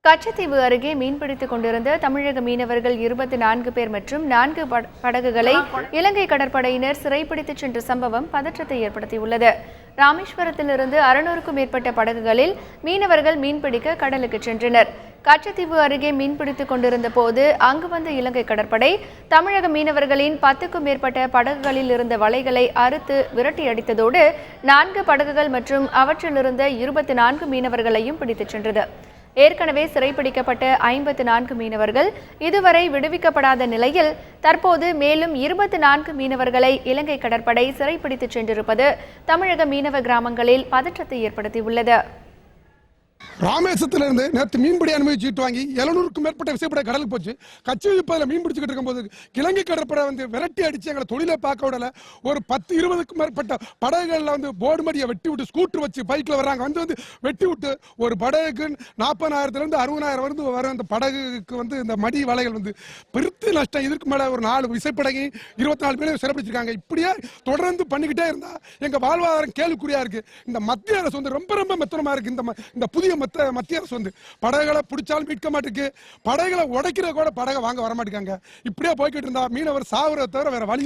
கச்சத்தீவு அருகே மீன்பிடித்துக் கொண்டிருந்த தமிழக மீனவர்கள் 24 பேர் மற்றும் 4 படகுகளை இலங்கை கடற்படையினர் சிறைப்பிடித்துச் சென்ற சம்பவம் பதற்றத்தை ஏற்படுத்தியுள்ளது. ராமேஸ்வரத்திலிருந்து 600க்கும் மேற்பட்ட படகுகளில் மீனவர்கள் மீன்பிடிக்க கடலுக்கு சென்றனர். கச்சத்தீவு அருகே மீன்பிடித்துக் கொண்டிருந்த போது அங்கு வந்த இலங்கை கடற்படை தமிழக மீனவர்களின் 10க்கும் மேற்பட்ட படகுகளில் இருந்த வலைகளை அறுத்து விரட்டி அடித்ததோடு 4 படகுகள் மற்றும் அவற்றிலிருந்த 24 மீனவர்களையும் பிடித்துச் சென்றது. ஏற்கனவே சிறைப்பிடிக்கப்பட்ட 54 மீனவர்கள் இதுவரை விடுவிக்கப்படாத நிலையில் தற்போது மேலும் 24 மீனவர்களை இலங்கை கடற்படை சிறைப்பிடித்துச் சென்றிருப்பது தமிழக மீனவ கிராமங்களில் பதற்றத்தை ஏற்படுத்தியுள்ளது. ராமேஸ்வரத்திலிருந்து நேற்று மீன்பிடி அனுமதிச்சுட்டு வாங்கி 700க்கும் மேற்பட்ட விசைப்பட கடலுக்கு போச்சு. கச்சத்தீவில் மீன் பிடிச்சிக்கிட்டு இருக்கும்போது இலங்கை கடற்படை விரட்டி அடிச்சு எங்களை தொழிலை பார்க்க விடல. ஒரு 10-20க்கும் மேற்பட்ட படகுகளில் போர்டு மடியை வெட்டி விட்டு ஸ்கூட்டர் வச்சு பைக்கில் வர்றாங்க. வந்து வெட்டி விட்டு ஒரு படகுக்கு 40,000 60,000 வர அந்த படகுக்கு இந்த மடி வலைகள் பெருத்து நஷ்டம். இதற்கு மேலே ஒரு 4 விசைப்படகை 24 பேரை சிறப்பிச்சிருக்காங்க. இப்படியே தொடர்ந்து பண்ணிக்கிட்டே இருந்தா எங்க வாழ்வாதாரம் கேள்விக்குறியா இருக்கு. இந்த மத்திய அரசு ரொம்ப ரொம்ப மெத்தனமா இருக்கு. இந்த புதிய மத்திய அரசு படகுகளை பிடிச்சாலும் மீட்க மாட்டேங்குது. படகுகளை உடைக்கிற கூட படகை வாங்க வர மாட்டேங்காங்க. இப்படியே போய்கிட்டு இருந்தா மீனவர் சாவுறத தவிர வேற வழி